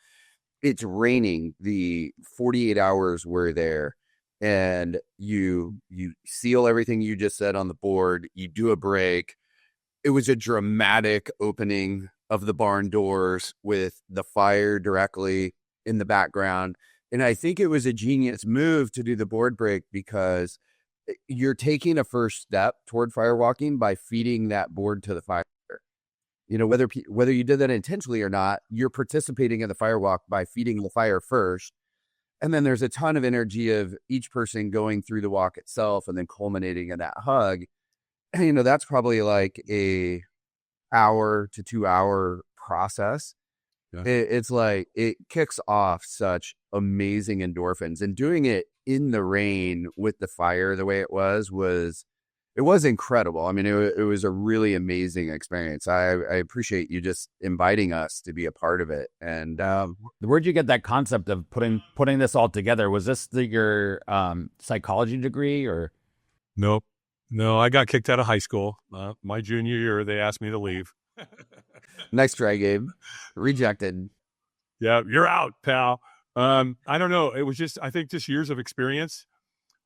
It's raining the 48 hours we're there, and you seal everything you just said on the board. You do a break. It was a dramatic opening of the barn doors with the fire directly in the background. And I think it was a genius move to do the board break, because you're taking a first step toward firewalking by feeding that board to the fire. Whether you did that intentionally or not, you're participating in the firewalk by feeding the fire first. And then there's a ton of energy of each person going through the walk itself and then culminating in that hug. And, that's probably like a hour to 2 hour process. Yeah. It's like it kicks off such amazing endorphins, and doing it in the rain with the fire the way it was incredible. I mean, it was a really amazing experience. I appreciate you just inviting us to be a part of it. And where'd you get that concept of putting this all together? Was this your psychology degree or? Nope. No, I got kicked out of high school. My junior year, they asked me to leave. Next try, Gabe. Rejected. Yeah, you're out, pal. I don't know. It was just, I think, just years of experience.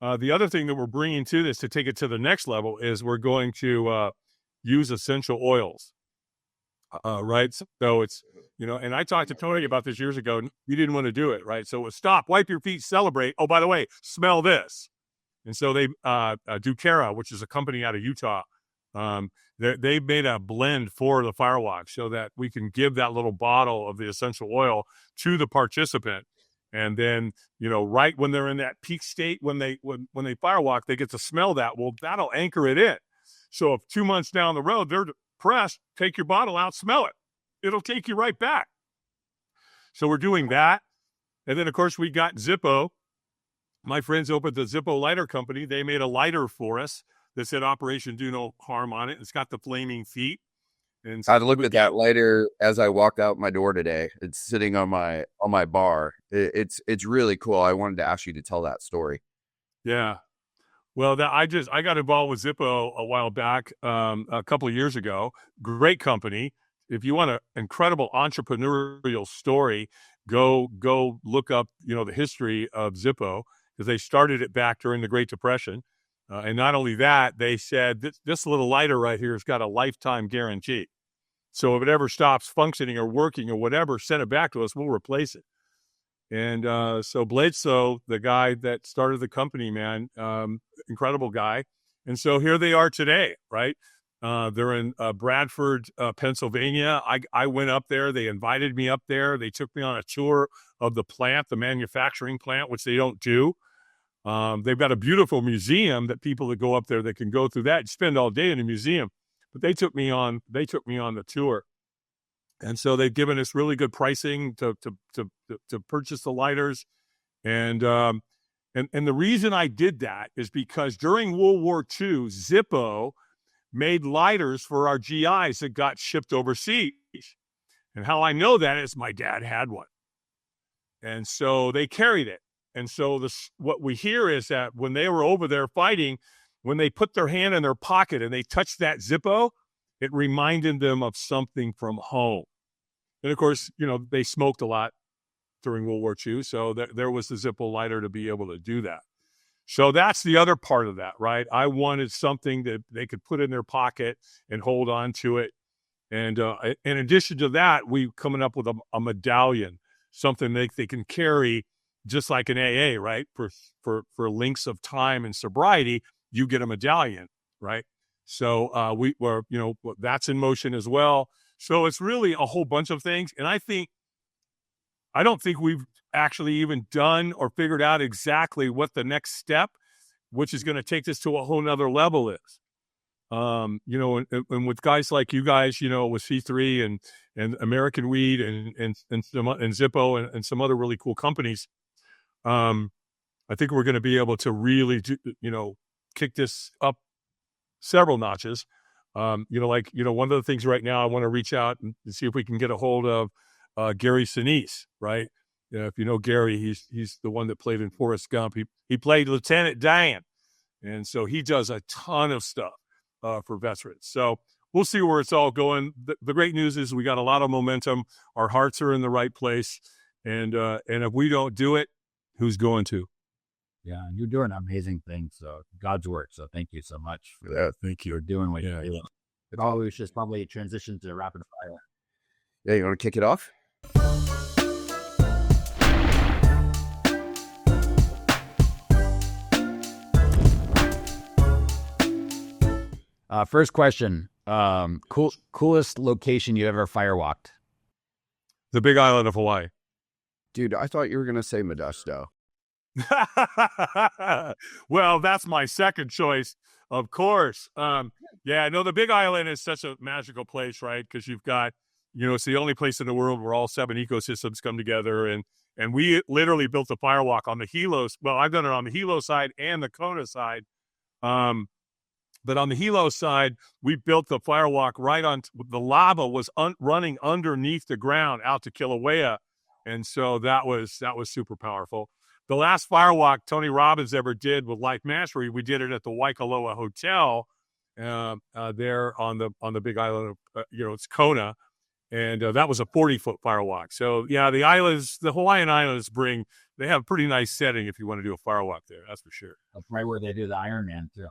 The other thing that we're bringing to this to take it to the next level is we're going to use essential oils, right? So it's, and I talked to Tony about this years ago. You didn't want to do it, right? So it was stop, wipe your feet, celebrate. Oh, by the way, smell this. And so they, Ducara, which is a company out of Utah, they made a blend for the Firewalk so that we can give that little bottle of the essential oil to the participant. And then, right when they're in that peak state, when they Firewalk, they get to smell that. Well, that'll anchor it in. So if 2 months down the road, they're depressed, take your bottle out, smell it. It'll take you right back. So we're doing that. And then, of course, we got Zippo. My friends opened the Zippo lighter company. They made a lighter for us that said Operation Do No Harm on it. It's got the flaming feet. And I looked at that lighter as I walked out my door today. It's sitting on my bar. It's really cool. I wanted to ask you to tell that story. Yeah. Well, I got involved with Zippo a while back, a couple of years ago. Great company. If you want an incredible entrepreneurial story, go look up, the history of Zippo, because they started it back during the Great Depression. And not only that, they said this little lighter right here has got a lifetime guarantee. So if it ever stops functioning or working or whatever, send it back to us. We'll replace it. And so Bledsoe, the guy that started the company, man, incredible guy. And so here they are today, right? They're in Bradford, Pennsylvania. I went up there. They invited me up there. They took me on a tour of the plant, the manufacturing plant, which they don't do. They've got a beautiful museum that people that go up there that can go through that and spend all day in a museum. But they took me on the tour. And so they've given us really good pricing to purchase the lighters. And the reason I did that is because during World War II, Zippo made lighters for our GIs that got shipped overseas. And how I know that is my dad had one. And so they carried it. And so what we hear is that when they were over there fighting, when they put their hand in their pocket and they touched that Zippo, it reminded them of something from home. And of course, they smoked a lot during World War II. So there was the Zippo lighter to be able to do that. So that's the other part of that, right? I wanted something that they could put in their pocket and hold on to it. And in addition to that, we coming up with a medallion, something they can carry just like an AA, right? For lengths of time and sobriety, you get a medallion, right? So we're that's in motion as well. So it's really a whole bunch of things. And I don't think we've actually even done or figured out exactly what the next step, which is going to take this to a whole nother level is. And with guys like you guys, with C3 and American Weed and Zippo and some other really cool companies, I think we're going to be able to really, kick this up several notches. One of the things right now, I want to reach out and see if we can get a hold of Gary Sinise, right? If you know Gary, he's the one that played in Forrest Gump. He played Lieutenant Dan, and so he does a ton of stuff for veterans. So we'll see where it's all going. The great news is we got a lot of momentum. Our hearts are in the right place, and if we don't do it, who's going to? Yeah, you're doing amazing things. So God's work. So thank you so much for that. Thank you. For doing what you're doing. It always just probably transition to rapid fire. Yeah, you want to kick it off? First question. Coolest location you ever firewalked? The Big Island of Hawaii. Dude, I thought you were going to say Modesto. Well, that's my second choice, of course. The Big Island is such a magical place, right? Because you've got, it's the only place in the world where all 7 ecosystems come together. And we literally built the Firewalk on the Hilo. Well, I've done it on the Hilo side and the Kona side. But on the Hilo side, we built the Firewalk right on the lava was running underneath the ground out to Kilauea. And so that was super powerful. The last Firewalk Tony Robbins ever did with Life Mastery, we did it at the Waikoloa Hotel there on the big island of, it's Kona. And that was a 40-foot Firewalk. So, yeah, the Hawaiian Islands they have a pretty nice setting if you want to do a Firewalk there. That's for sure. That's right where they do the Ironman, too.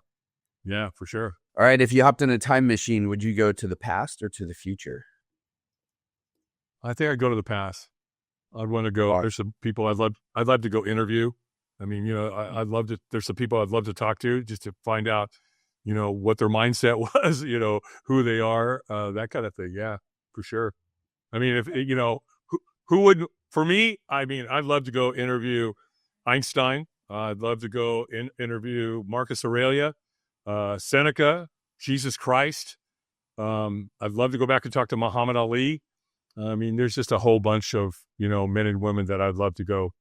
Yeah, for sure. All right. If you hopped in a time machine, would you go to the past or to the future? I think I'd go to the past. I'd want to go. There's some people I'd love to go interview. I mean, there's some people I'd love to talk to just to find out, what their mindset was, who they are, that kind of thing. Yeah, for sure. I mean, if, who would, for me, I mean, I'd love to go interview Einstein. I'd love to go interview Marcus Aurelius. Seneca, Jesus Christ. I'd love to go back and talk to Muhammad Ali. I mean, there's just a whole bunch of, men and women that I'd love to go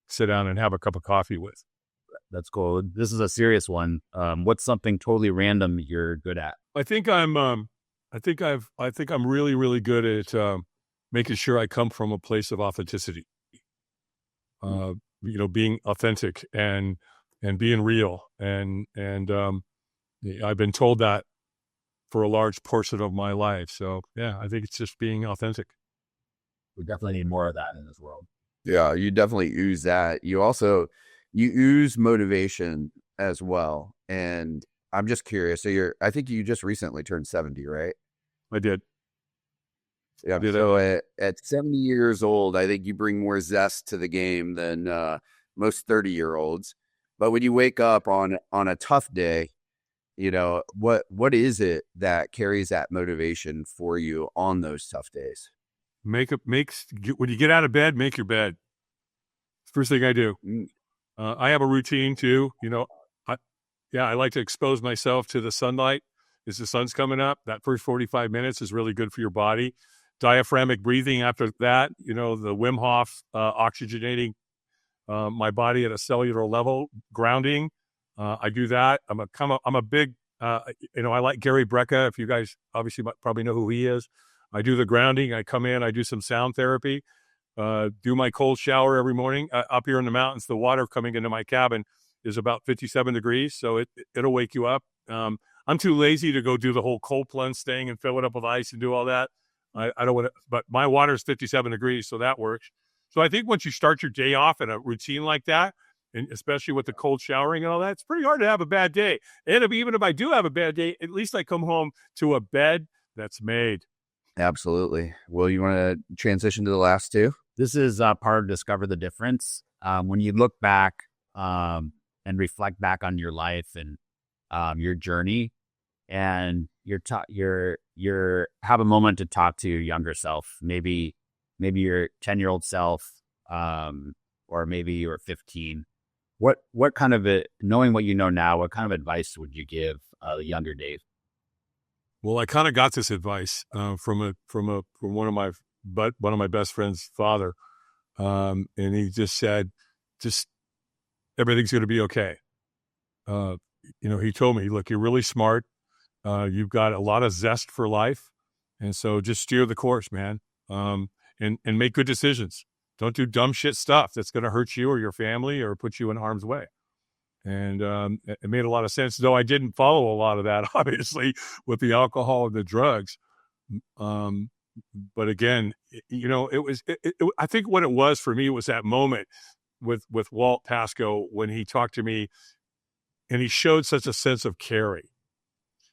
sit down and have a cup of coffee with. That's cool. This is a serious one. What's something totally random you're good at? I think I'm really, really good at making sure I come from a place of authenticity. Being authentic and being real. And I've been told that for a large portion of my life. So, yeah, I think it's just being authentic. We definitely need more of that in this world. Yeah, you definitely ooze that. You ooze motivation as well. And I'm just curious. So I think you just recently turned 70, right? I did. Yeah. So at 70 years old, I think you bring more zest to the game than most 30-year-olds. But when you wake up on a tough day, what is it that carries that motivation for you on those tough days? When you get out of bed, make your bed. First thing I do. I have a routine too. I like to expose myself to the sunlight as the sun's coming up. That first 45 minutes is really good for your body. Diaphragmatic breathing after that, the Wim Hof oxygenating my body at a cellular level, grounding. I do that. I'm a big, I like Gary Brecka. If you guys obviously probably know who he is. I do the grounding. I come in, I do some sound therapy, do my cold shower every morning. Up here in the mountains, the water coming into my cabin is about 57 degrees. So it'll wake you up. I'm too lazy to go do the whole cold plunge thing and fill it up with ice and do all that. I don't want to, but my water is 57 degrees. So that works. So I think once you start your day off in a routine like that, and especially with the cold showering and all that, it's pretty hard to have a bad day. And even if I do have a bad day, at least I come home to a bed that's made. Absolutely. Well, you want to transition to the last two? This is part of Discover the Difference. When you look back and reflect back on your life and your journey, and you're have a moment to talk to your younger self, maybe your 10-year-old self, or maybe you were 15. What kind of knowing what you know now, what kind of advice would you give the younger Dave? Well, I kind of got this advice from one of my best friend's father, and he just said, everything's going to be okay. He told me, look, you're really smart. You've got a lot of zest for life, and so just steer the course, man, and make good decisions. Don't do dumb shit stuff that's going to hurt you or your family or put you in harm's way. And it made a lot of sense, though I didn't follow a lot of that, obviously, with the alcohol and the drugs. But again, I think what it was for me was that moment with Walt Pasco when he talked to me and he showed such a sense of caring.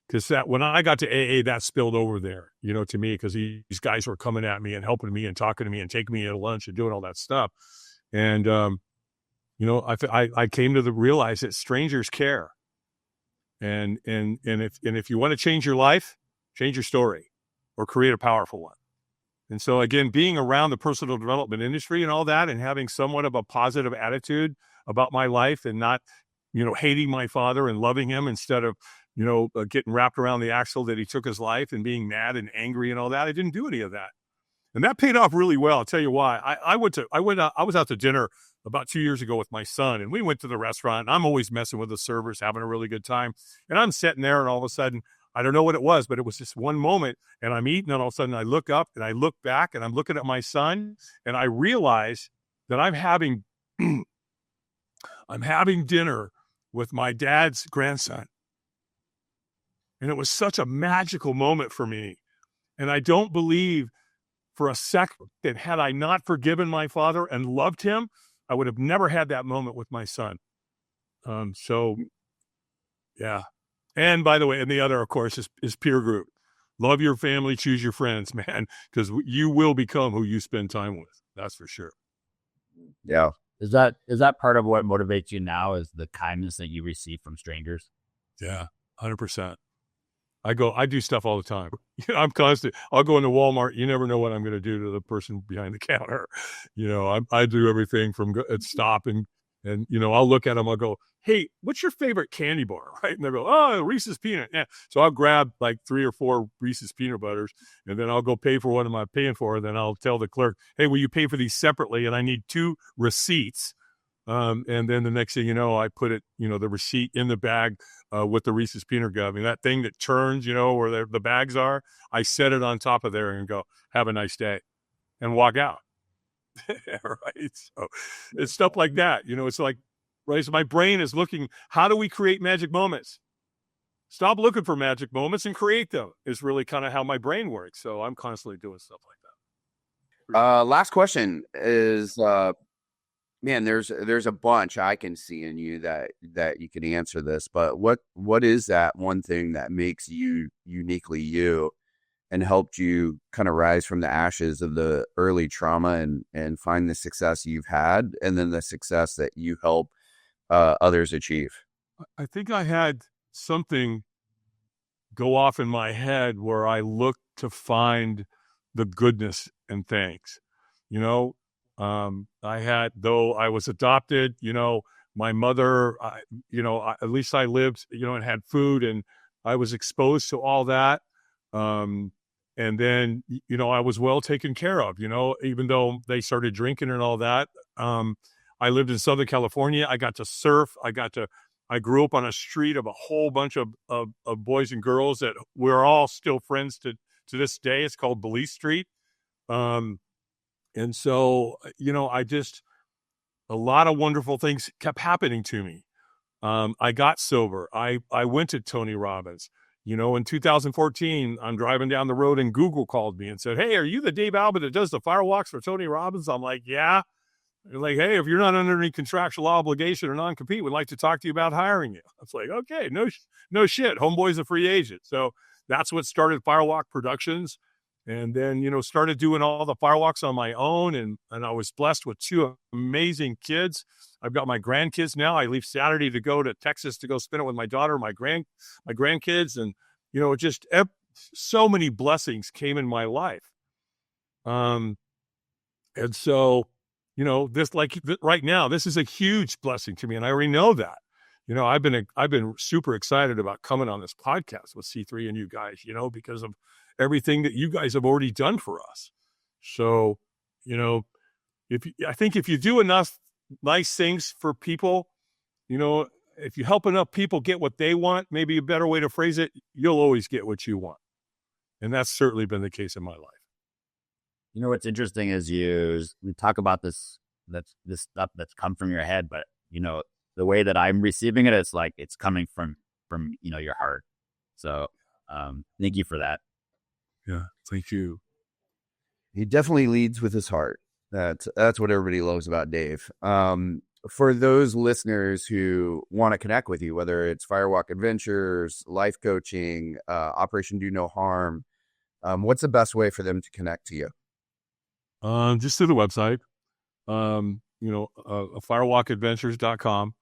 Because when I got to AA, that spilled over there, to me, because these guys were coming at me and helping me and talking to me and taking me to lunch and doing all that stuff. And, I came to realize that strangers care. And if you want to change your life, change your story or create a powerful one. And so, again, being around the personal development industry and all that and having somewhat of a positive attitude about my life and not, hating my father and loving him instead of, getting wrapped around the axle that he took his life and being mad and angry and all that. I didn't do any of that. And that paid off really well. I'll tell you why. I was out to dinner about 2 years ago with my son, and we went to the restaurant. And I'm always messing with the servers, having a really good time. And I'm sitting there, and all of a sudden, I don't know what it was, but it was just one moment, and I'm eating, and all of a sudden I look up and I look back, and I'm looking at my son, and I realize that I'm having dinner with my dad's grandson. And it was such a magical moment for me. And I don't believe for a second that had I not forgiven my father and loved him, I would have never had that moment with my son. So, yeah. And by the way, and the other, of course, is peer group. Love your family, choose your friends, man, because you will become who you spend time with. That's for sure. Yeah. Is that part of what motivates you now, is the kindness that you receive from strangers? Yeah, 100%. I do stuff all the time. I'm constant. I'll go into Walmart. You never know what I'm going to do to the person behind the counter. I do everything from stop and I'll look at them. I'll go, hey, what's your favorite candy bar? Right. And they'll go, oh, Reese's Peanut. Yeah. So I'll grab like 3 or 4 Reese's Peanut Butters, and then I'll go pay for what am I paying for. And then I'll tell the clerk, hey, will you pay for these separately? And I need 2 receipts. And then the next thing you know, I put it, the receipt in the bag with the Reese's Peanut Gum. And that thing that turns, where the bags are, I set it on top of there and go, have a nice day, and walk out. Right. So it's stuff like that. It's like, right. So my brain is looking, how do we create magic moments? Stop looking for magic moments and create them is really kind of how my brain works. So I'm constantly doing stuff like that. Last question is, man, there's a bunch I can see in you that you can answer this, but what is that one thing that makes you uniquely you and helped you kind of rise from the ashes of the early trauma and find the success you've had, and then the success that you help others achieve? I think I had something go off in my head where I looked to find the goodness in things. I had, though I was adopted, my mother, at least I lived, and had food, and I was exposed to all that. And then, I was well taken care of, even though they started drinking and all that. I lived in Southern California. I got to surf. I grew up on a street of a whole bunch of boys and girls that we're all still friends to this day. It's called Belize Street. And so, a lot of wonderful things kept happening to me. I got sober. I went to Tony Robbins. In 2014, I'm driving down the road and Google called me and said, hey, are you the Dave Albin that does the Firewalks for Tony Robbins? I'm like, yeah. They're like, hey, if you're not under any contractual obligation or non-compete, we'd like to talk to you about hiring you. I was like, okay, no shit. Homeboy's a free agent. So that's what started Firewalk Productions. And then, started doing all the Firewalks on my own. And I was blessed with 2 amazing kids. I've got my grandkids now. I leave Saturday to go to Texas to go spend it with my daughter, my grandkids. And, just so many blessings came in my life. And so, this, like right now, this is a huge blessing to me. And I already know that. I've been super excited about coming on this podcast with C3 and you guys, because of everything that you guys have already done for us. So, I think if you do enough nice things for people, if you help enough people get what they want, maybe a better way to phrase it, you'll always get what you want. And that's certainly been the case in my life. What's interesting is we talk about this stuff that's come from your head, but the way that I'm receiving it, it's like it's coming from your heart. So thank you for that. Yeah, thank you. He definitely leads with his heart. That's what everybody loves about Dave. For those listeners who want to connect with you, whether it's Firewalk Adventures, life coaching, Operation Do No Harm, what's the best way for them to connect to you? Just through the website, firewalkadventures.com.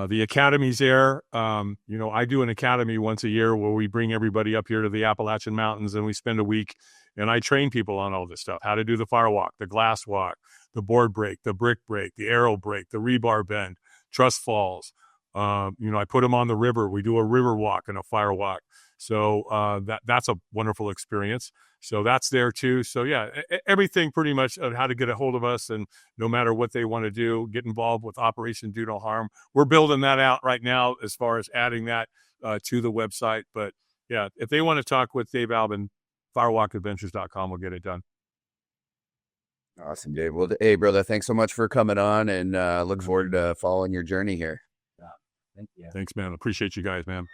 The academy's there. I do an academy once a year where we bring everybody up here to the Appalachian Mountains and we spend a week and I train people on all this stuff, how to do the firewalk, the glass walk, the board break, the brick break, the arrow break, the rebar bend, trust falls, I put them on the river. We do a river walk and a firewalk. So that's a wonderful experience. So that's there too. So yeah, everything pretty much on how to get a hold of us, and no matter what they want to do, get involved with Operation Do No Harm. We're building that out right now as far as adding that to the website. But yeah, if they want to talk with Dave Albin, firewalkadventures.com will get it done. Awesome, Dave. Well, hey, brother, thanks so much for coming on, and look forward to following your journey here. Yeah. Thank you. Thanks, man. Appreciate you guys, man.